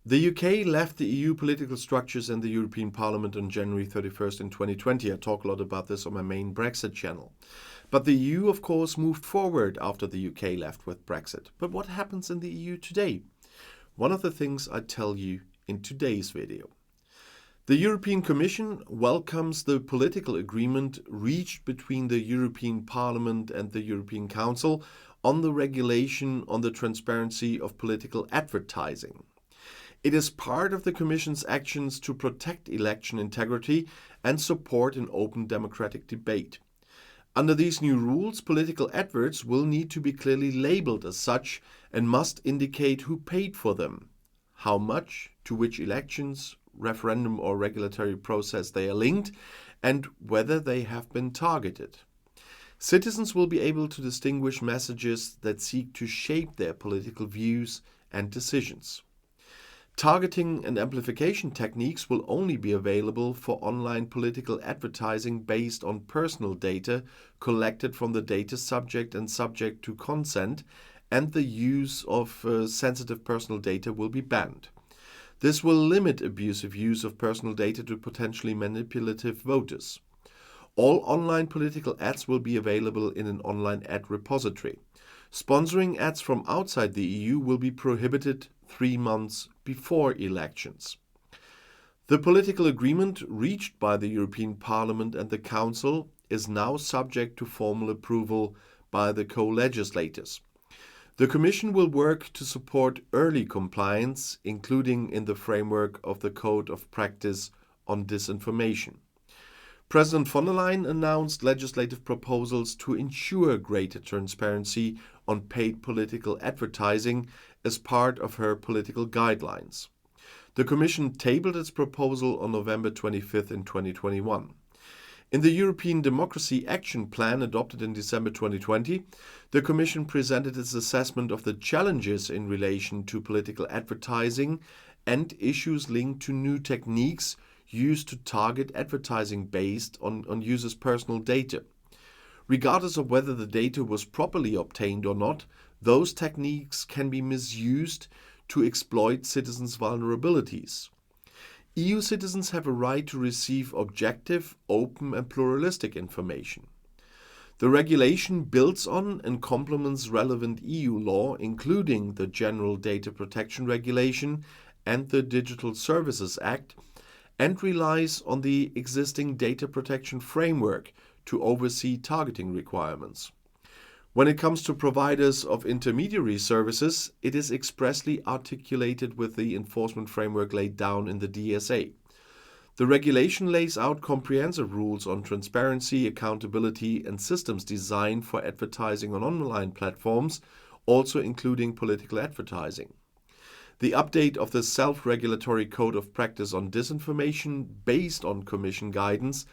The UK left the EU political structures and the European Parliament on January 31st in 2020. I talk a lot about this on my main Brexit channel. But the EU, of course, moved forward after the UK left with Brexit. But what happens in the EU today? One of the things I tell you in today's video. The European Commission welcomes the political agreement reached between the European Parliament and the European Council on the regulation on the transparency of political advertising. It is part of the Commission's actions to protect election integrity and support an open democratic debate. Under these new rules, political adverts will need to be clearly labeled as such and must indicate who paid for them, how much, to which elections, referendum or regulatory process they are linked, and whether they have been targeted. Citizens will be able to distinguish messages that seek to shape their political views and decisions. Targeting and amplification techniques will only be available for online political advertising based on personal data collected from the data subject and subject to consent, and the use of sensitive personal data will be banned. This will limit abusive use of personal data to potentially manipulative voters. All online political ads will be available in an online ad repository. Sponsoring ads from outside the EU will be prohibited 3 months before elections. The political agreement reached by the European Parliament and the Council is now subject to formal approval by the co-legislators. The Commission will work to support early compliance, including in the framework of the Code of Practice on Disinformation. President von der Leyen announced legislative proposals to ensure greater transparency on paid political advertising as part of her political guidelines. The Commission tabled its proposal on November 25th in 2021. In the European Democracy Action Plan adopted in December 2020, the Commission presented its assessment of the challenges in relation to political advertising and issues linked to new techniques used to target advertising based on users' personal data. Regardless of whether the data was properly obtained or not, those techniques can be misused to exploit citizens' vulnerabilities. EU citizens have a right to receive objective, open and pluralistic information. The regulation builds on and complements relevant EU law, including the General Data Protection Regulation and the Digital Services Act, and relies on the existing data protection framework to oversee targeting requirements. When it comes to providers of intermediary services, it is expressly articulated with the enforcement framework laid down in the DSA. The regulation lays out comprehensive rules on transparency, accountability, and systems design for advertising on online platforms, also including political advertising. The update of the Self-Regulatory Code of Practice on Disinformation based on Commission guidance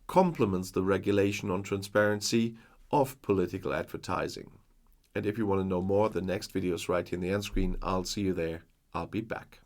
complements the regulation on transparency of political advertising. And if you want to know more, the next video is right here in the end screen. I'll see you there. I'll be back.